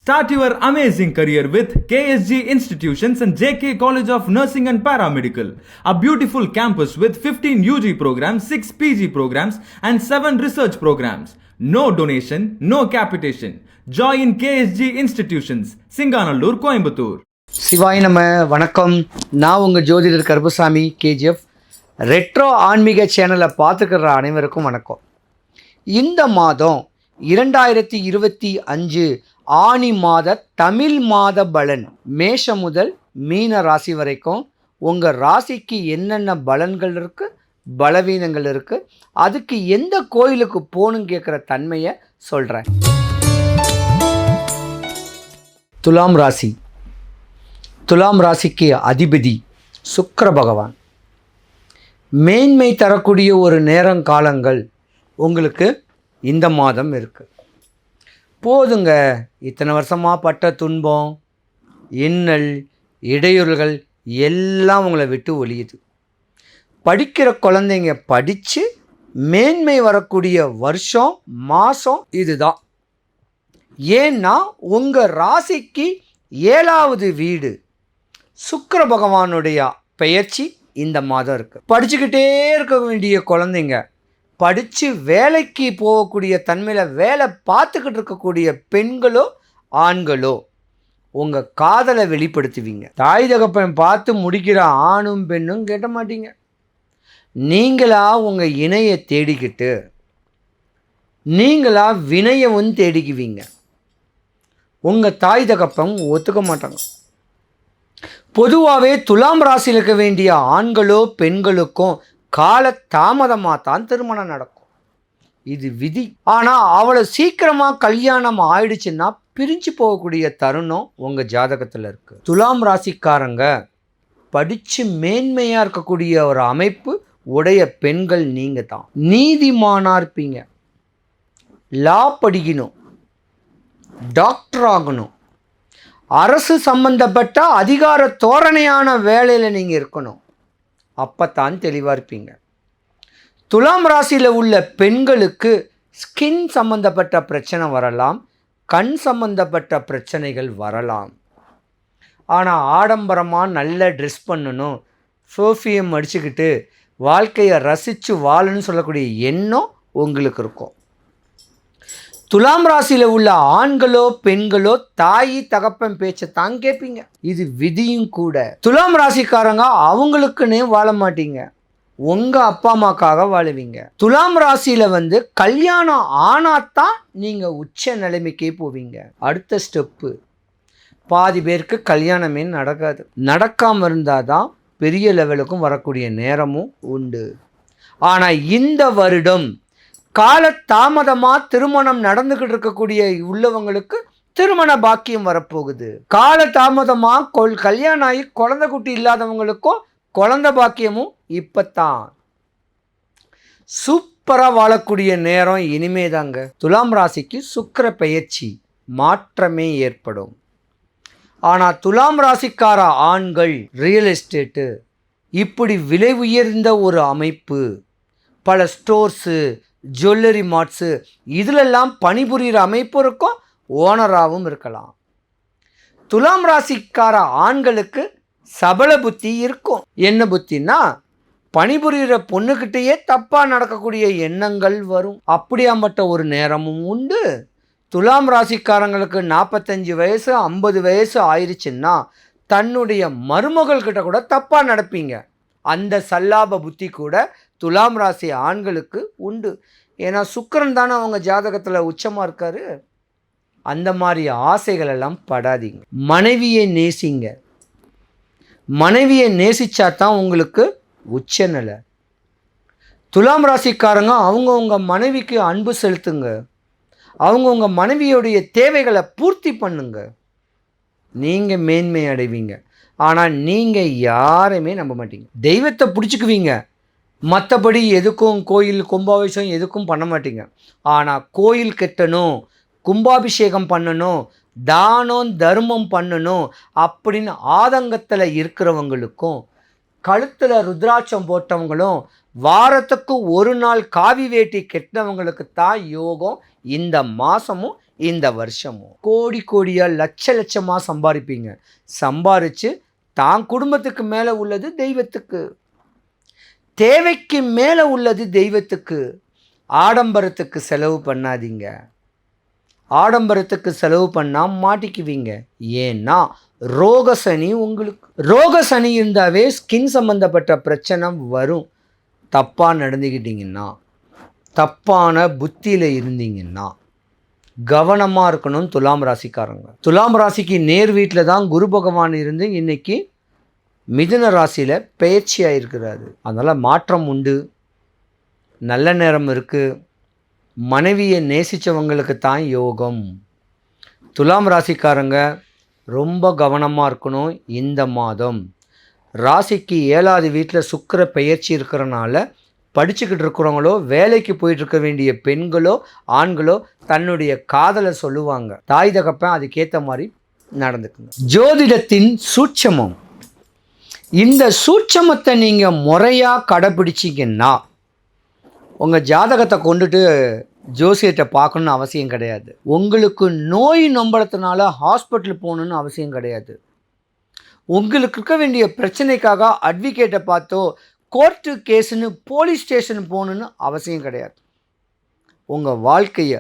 Start your amazing career with KSG Institutions and JK College of Nursing and Paramedical. A beautiful campus with 15 UG programs, 6 PG programs and 7 research programs. No donation, no capitation. Join KSG Institutions, Singanallur, Coimbatore. சிவாய் நம வணக்கம். நான் உங்கள் ஜோதிடர் Karuppasamy KGF. Retro ஆன்மீக சேனலை பார்த்துக்கிற அனைவருக்கும் வணக்கம். இந்த மாதம் 2025 ஆனி மாத தமிழ் மாத பலன் மேஷம் முதல் மீன ராசி வரைக்கும் உங்கள் ராசிக்கு என்னென்ன பலன்கள் இருக்குது, பலவீனங்கள் இருக்குது, அதுக்கு எந்த கோயிலுக்கு போகணுன்னு கேட்குற தன்மையை சொல்கிறேன். துலாம் ராசி. துலாம் ராசிக்கு அதிபதி சுக்கிர பகவான். மேன்மை தரக்கூடிய ஒரு நேரங்காலங்கள் உங்களுக்கு இந்த மாதம் இருக்குது. போதுங்க, இத்தனை வருஷமாக பட்ட துன்பம், இன்னல், இடையூறுகள் எல்லாம் உங்களை விட்டு ஒழியுது. படிக்கிற குழந்தைங்க படித்து மேன்மை வரக்கூடிய வருஷம் மாதம் இதுதான். ஏன்னா உங்கள் ராசிக்கு 7வது வீடு சுக்கிர பகவானுடைய பெயர்ச்சி இந்த மாதம் இருக்குது. படிச்சுக்கிட்டே இருக்க வேண்டிய குழந்தைங்க, படித்து வேலைக்கு போகக்கூடிய தன்மையில் வேலை பார்த்துக்கிட்டு இருக்கக்கூடிய பெண்களோ ஆண்களோ உங்கள் காதலை வெளிப்படுத்துவீங்க. தாய் தகப்பன் பார்த்து முடிக்கிற ஆணும் பெண்ணும் கேட்ட மாட்டீங்க. நீங்களா உங்கள் இணையை தேடிக்கிட்டு நீங்களா வினயவும் தேடிக்குவீங்க. உங்கள் தாய் தகப்பன் ஒத்துக்க மாட்டாங்க. பொதுவாகவே துலாம் ராசியில் இருக்க வேண்டிய ஆண்களோ பெண்களுக்கும் கால தாமதமாக தான் திருமணம் நடக்கும். இது விதி. ஆனால் அவ்வளோ சீக்கிரமாக கல்யாணம் ஆயிடுச்சுன்னா பிரிஞ்சு போகக்கூடிய தருணம் உங்கள் ஜாதகத்தில் இருக்குது. துலாம் ராசிக்காரங்க படித்து மேன்மையாக இருக்கக்கூடிய ஒரு அமைப்பு உடைய பெண்கள் நீங்கள் தான். நீதிமானாக இருப்பீங்க, லா படிக்கணும், டாக்டர் ஆகணும், அரசு சம்பந்தப்பட்ட அதிகார தோரணையான வேலையில் நீங்கள் இருக்கணும். அப்போத்தான் தெளிவாக இருப்பீங்க. துலாம் ராசியில் உள்ள பெண்களுக்கு ஸ்கின் சம்பந்தப்பட்ட பிரச்சனை வரலாம், கண் சம்பந்தப்பட்ட பிரச்சனைகள் வரலாம். ஆனால் ஆடம்பரமாக நல்ல ட்ரெஸ் பண்ணணும், சோஃபியம் அடிச்சுக்கிட்டு வாழ்க்கையை ரசித்து வாழணும்னு சொல்லக்கூடிய எண்ணம் உங்களுக்கு இருக்கும். துலாம் ராசியில் உள்ள ஆண்களோ பெண்களோ தாய் தகப்பன் பேச்சை தான் கேட்பீங்க. இது விதியும் கூட. துலாம் ராசிக்காரங்க அவங்களுக்குன்னே வாழ மாட்டீங்க, உங்கள் அப்பா அம்மாக்காக வாழுவீங்க. துலாம் ராசியில் கல்யாணம் ஆனாத்தான் நீங்கள் உச்ச நிலைமைக்கே போவீங்க. அடுத்த ஸ்டெப்பு. பாதி பேருக்கு கல்யாணமே நடக்காது. நடக்காமல் இருந்தால் தான் பெரிய லெவலுக்கும் வரக்கூடிய நேரமும் உண்டு. ஆனால் இந்த வருடம் கால தாமதமாக திருமணம் நடந்துக்கிட்டு இருக்கக்கூடிய உள்ளவங்களுக்கு திருமண பாக்கியம் வரப்போகுது. கால தாமதமாக கல்யாணம் ஆகி குழந்தை குட்டி இல்லாதவங்களுக்கும் குழந்தை பாக்கியமும் இப்போத்தான். சூப்பராக வாழக்கூடிய நேரம் இனிமே தாங்க. துலாம் ராசிக்கு சுக்கிர பெயர்ச்சி மாற்றமே ஏற்படும். ஆனால் துலாம் ராசிக்கார ஆண்கள் ரியல் எஸ்டேட்டு இப்படி விலை உயர்ந்த ஒரு அமைப்பு, பல ஸ்டோர்ஸு, ஜுவல்லரி மார்ட்ஸு, இதிலெல்லாம் பணிபுரிகிற அமைப்பு இருக்கும், ஓனராகவும் இருக்கலாம். துலாம் ராசிக்கார ஆண்களுக்கு சபல புத்தி இருக்கும். என்ன புத்தின்னா, பணிபுரிகிற பொண்ணுக்கிட்டேயே தப்பாக நடக்கக்கூடிய எண்ணங்கள் வரும். அப்படியாம்பட்ட ஒரு நேரமும் உண்டு. துலாம் ராசிக்காரங்களுக்கு 45 வயசு 50 வயசு ஆயிடுச்சுன்னா தன்னுடைய மருமகள்கிட்ட கூட தப்பாக நடப்பீங்க. அந்த சல்லாப புத்தி கூட துலாம் ராசி ஆண்களுக்கு உண்டு. ஏன்னா சுக்கிரன் தானே அவங்க ஜாதகத்தில் உச்சமாக இருக்காரு. அந்த மாதிரி ஆசைகள் எல்லாம் படாதீங்க. மனைவியை நேசிங்க. மனைவியை நேசிச்சா தான் உங்களுக்கு உச்ச நிலை. துலாம் ராசிக்காரங்க அவங்கவுங்க மனைவிக்கு அன்பு செலுத்துங்க. அவங்கவுங்க மனைவியோடைய தேவைகளை பூர்த்தி பண்ணுங்க. நீங்கள் மேன்மை அடைவீங்க. ஆனால் நீங்கள் யாரையுமே நம்ப மாட்டீங்க. தெய்வத்தை பிடிச்சிக்குவீங்க, மற்றபடி எதுக்கும் கோயில் கும்பாபிஷேகம் எதுக்கும் பண்ண மாட்டீங்க. ஆனால் கோயில் கட்டணும், கும்பாபிஷேகம் பண்ணணும், தானம் தர்மம் பண்ணணும் அப்படின்னு ஆதங்கத்தில் இருக்கிறவங்களுக்கும், கழுத்தில் ருத்ராட்சம் போட்டவங்களும், வாரத்துக்கு ஒரு நாள் காவி வேட்டி கெட்டவங்களுக்கு தான் யோகம் இந்த மாதமும் இந்த வருஷமும் கோடி கோடியாக லட்சமாக சம்பாதிப்பீங்க. சம்பாரித்து தான் குடும்பத்துக்கு மேலே உள்ளது தெய்வத்துக்கு, தேவைக்கு மேலே உள்ளது தெய்வத்துக்கு. ஆடம்பரத்துக்கு செலவு பண்ணாதீங்க. ஆடம்பரத்துக்கு செலவு பண்ணால் மாட்டிக்குவீங்க. ஏன்னா ரோகசனி ரோகசனி இருந்தாவே ஸ்கின் சம்மந்தப்பட்ட பிரச்சனை வரும். தப்பாக நடந்துக்கிட்டிங்கன்னா, தப்பான புத்தியில் இருந்தீங்கன்னா கவனமாக இருக்கணும். துலாம் ராசிக்காரங்க, துலாம் ராசிக்கு நேர் வீட்டில் தான் குரு பகவான் இருந்து இன்னைக்கு மிதுன ராசியில் பெயர்ச்சியாக இருக்கிறாரு. அதனால் மாற்றம் உண்டு, நல்ல நேரம் இருக்குது. மனைவியை நேசித்தவங்களுக்கு தான் யோகம். துலாம் ராசிக்காரங்க ரொம்ப கவனமாக இருக்கணும். இந்த மாதம் ராசிக்கு 7வது வீட்டில் சுக்கிர பெயர்ச்சி இருக்கிறனால படிச்சுக்கிட்டு இருக்கிறவங்களோ வேலைக்கு போயிட்டுருக்க வேண்டிய பெண்களோ ஆண்களோ தன்னுடைய காதலை சொல்லுவாங்க. தாய் தகப்பன் அதுக்கேற்ற மாதிரி நடந்துக்குங்க. ஜோதிடத்தின் சூட்சமம், இந்த சூட்சமத்தை நீங்கள் முறையாக கடைப்பிடிச்சிங்கன்னா உங்கள் ஜாதகத்தை கொண்டுட்டு ஜோசியத்தை பார்க்கணுன்னு அவசியம் கிடையாது. உங்களுக்கு நோய் நம்பளத்தினால ஹாஸ்பிட்டல் போகணுன்னு அவசியம் கிடையாது. உங்களுக்கு இருக்க வேண்டிய பிரச்சனைக்காக அட்வொகேட்டை பார்த்தோ கோர்ட்டு கேஸுன்னு போலீஸ் ஸ்டேஷன் போகணுன்னு அவசியம் கிடையாது. உங்கள் வாழ்க்கையை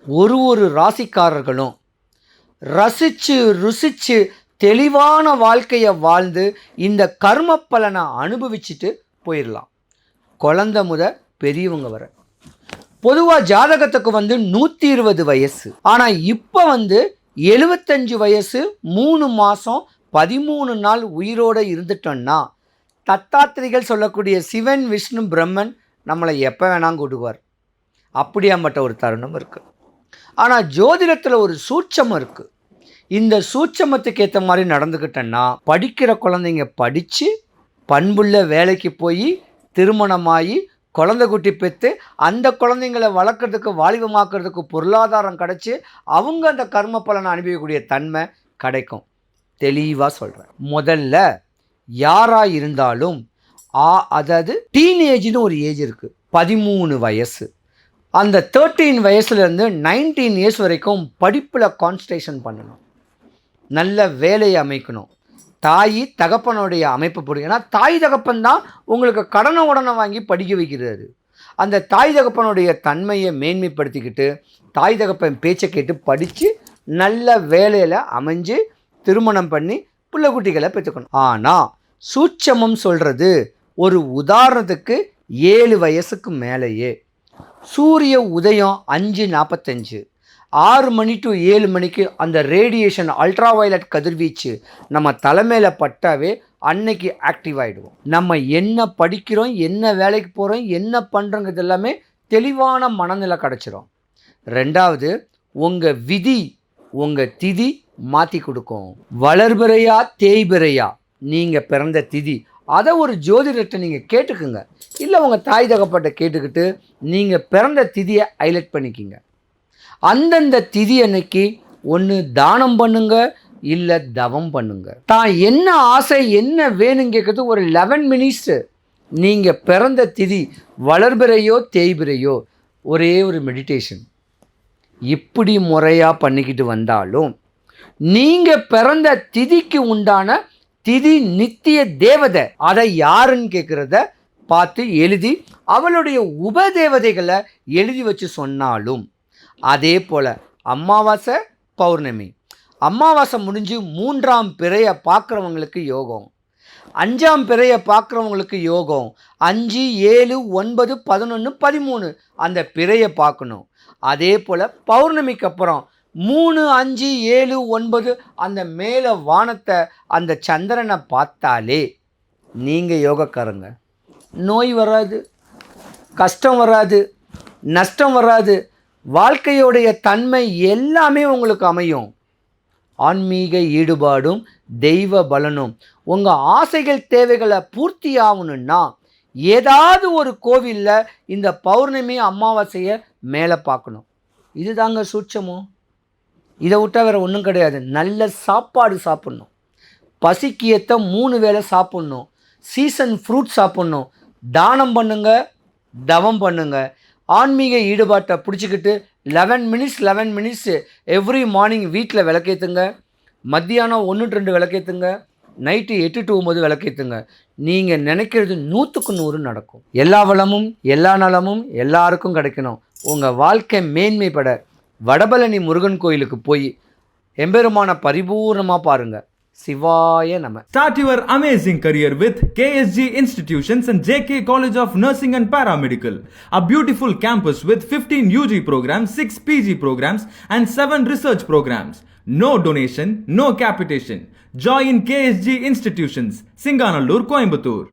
ஒரு ராசிக்காரர்களும் ரசித்து ருசித்து தெளிவான வாழ்க்கையை வாழ்ந்து இந்த கர்ம பலனை அனுபவிச்சுட்டு போயிடலாம். குழந்தை முத பெரியவங்க வர. பொதுவாக ஜாதகத்துக்கு 120 வயசு, ஆனால் இப்போ 75 வயசு 3 மாதம் 13 நாள் உயிரோடு இருந்துட்டோன்னா தத்தாத்திரிகள் சொல்லக்கூடிய சிவன் விஷ்ணு பிரம்மன் நம்மளை எப்போ வேணாம் கூடுவார். அப்படியாம்பட்ட ஒரு தருணம் இருக்குது. ஆனால் ஜோதிடத்தில் ஒரு சூட்சமம் இருக்குது. இந்த சூட்சமத்துக்கு ஏற்ற மாதிரி நடந்துக்கிட்டோன்னா படிக்கிற குழந்தைங்க படித்து பண்புள்ள வேலைக்கு போய் திருமணமாகி குழந்தை குட்டி பெற்று அந்த குழந்தைங்களை வளர்க்குறதுக்கு வாலிபமாக்குறதுக்கு பொருளாதாரம் கிடச்சி அவங்க அந்த கர்ம பலனை அனுபவிக்கக்கூடிய தன்மை கிடைக்கும். தெளிவாக சொல்கிறேன். முதல்ல யாராக இருந்தாலும் அதாவது டீனேஜ்னு ஒரு ஏஜ் இருக்குது, 13 வயசு. அந்த 13 வயசுலேருந்து 19 இயர்ஸ் வரைக்கும் படிப்பில் கான்சன்ட்ரேஷன் பண்ணணும். நல்ல வேலையை அமைக்கணும். தாய் தகப்பனுடைய அமைப்பு போடுங்க. ஏன்னா தாய் தகப்பன் தான் உங்களுக்கு கடனை உடனே வாங்கி படிக்க வைக்கிறாரு. அந்த தாய் தகப்பனுடைய தன்மையை மேன்மைப்படுத்திக்கிட்டு தாய் தகப்பன் பேச்சை கேட்டு படித்து நல்ல வேலையில் அமைஞ்சு திருமணம் பண்ணி பிள்ளை குட்டிகளை பெற்றுக்கணும். ஆனால் சூட்சமம் சொல்கிறது ஒரு உதாரணத்துக்கு 7 வயசுக்கு மேலேயே சூரிய உதயம் 5:45 6 மணி டு 7 மணிக்கு அந்த ரேடியேஷன் அல்ட்ரா வயலட் கதிர்வீச்சு நம்ம தலைமையில் பட்டாவே அன்னைக்கு ஆக்டிவ் ஆகிடுவோம். நம்ம என்ன படிக்கிறோம், என்ன வேலைக்கு போகிறோம், என்ன பண்ணுறோங்கிறது எல்லாமே தெளிவான மனநிலை கிடச்சிரும். ரெண்டாவது, உங்கள் விதி உங்கள் திதி மாற்றி கொடுக்கும். வளர்பிறையா தேய்பிறையா நீங்கள் பிறந்த திதி, அதை ஒரு ஜோதிடத்தை நீங்கள் கேட்டுக்குங்க. இல்லை உங்கள் தாய் தகப்பட்ட கேட்டுக்கிட்டு நீங்கள் பிறந்த திதியை ஹைலைட் பண்ணிக்கிங்க. அந்தந்த திதி அன்னைக்கு ஒன்று தானம் பண்ணுங்க, இல்லை தவம் பண்ணுங்க. தான் என்ன ஆசை என்ன வேணுங்க கேட்குறது ஒரு 11 மினிட்ஸு. நீங்கள் பிறந்த திதி வளர்பிறையோ தேய்பிறையோ ஒரே ஒரு மெடிடேஷன் இப்படி முறையாக பண்ணிக்கிட்டு வந்தாலும் நீங்கள் பிறந்த திதிக்கு உண்டான திதி நித்திய தேவதை அதை யாருன்னு கேட்குறத பார்த்து எழுதி அவளுடைய உபதேவதைகளை எழுதி வச்சு சொன்னாலும், அதே போல் அமாவாசை பௌர்ணமி, அமாவாசை முடிஞ்சு 3ஆம் பிறையை பார்க்குறவங்களுக்கு யோகம், 5ஆம் பிறையை பார்க்குறவங்களுக்கு யோகம், 5, 7, 9, 11, 13 அந்த பிறையை பார்க்கணும். அதே போல் பௌர்ணமிக்கு அப்புறம் 3, 5, 7, 9 அந்த மேலே வானத்தை அந்த சந்திரனை பார்த்தாலே நீங்கள் யோகக்காரங்க. நோய் வராது, கஷ்டம் வராது, நஷ்டம் வராது. வாழ்க்கையோடைய தன்மை எல்லாமே உங்களுக்கு அமையும். ஆன்மீக ஈடுபாடும் தெய்வ பலனும். உங்கள் ஆசைகள் தேவைகளை பூர்த்தி ஆகணுன்னா ஏதாவது ஒரு கோவிலில் இந்த பௌர்ணமி அமாவாசையை மேலே பார்க்கணும். இது தாங்க சூட்சமோ. இதை விட்டால் வேறு ஒன்றும் கிடையாது. நல்ல சாப்பாடு சாப்பிட்ணும், பசிக்கு ஏற்ற 3 வேளை சாப்பிட்ணும், சீசன் ஃப்ரூட் சாப்பிட்ணும், தானம் பண்ணுங்க, தவம் பண்ணுங்க. ஆன்மீக ஈடுபாட்டை பிடிச்சிக்கிட்டு 11 மினிட்ஸ் எவ்ரி மார்னிங் வீட்டில் விளக்கேற்றுங்க. மத்தியானம் 1-2 விளக்கேற்றுங்க. Night 8 to 9 விளக்கேற்றுங்க. நீங்கள் நினைக்கிறது 100க்கு 100 நடக்கும். எல்லா வளமும் எல்லா நலமும் எல்லாருக்கும் கிடைக்கணும். உங்கள் வாழ்க்கை மேன்மைப்பட வடபழனி முருகன் கோயிலுக்கு போய் எம்பெருமான பரிபூர்ணமாக பாருங்கள். சிவாய நம. Start your amazing career with KSG Institutions and JK College of Nursing and Paramedical. A beautiful campus with 15 UG programs, 6 PG programs and 7 research programs. No donation, no capitation. Join KSG Institutions, Singanallur, Coimbatore.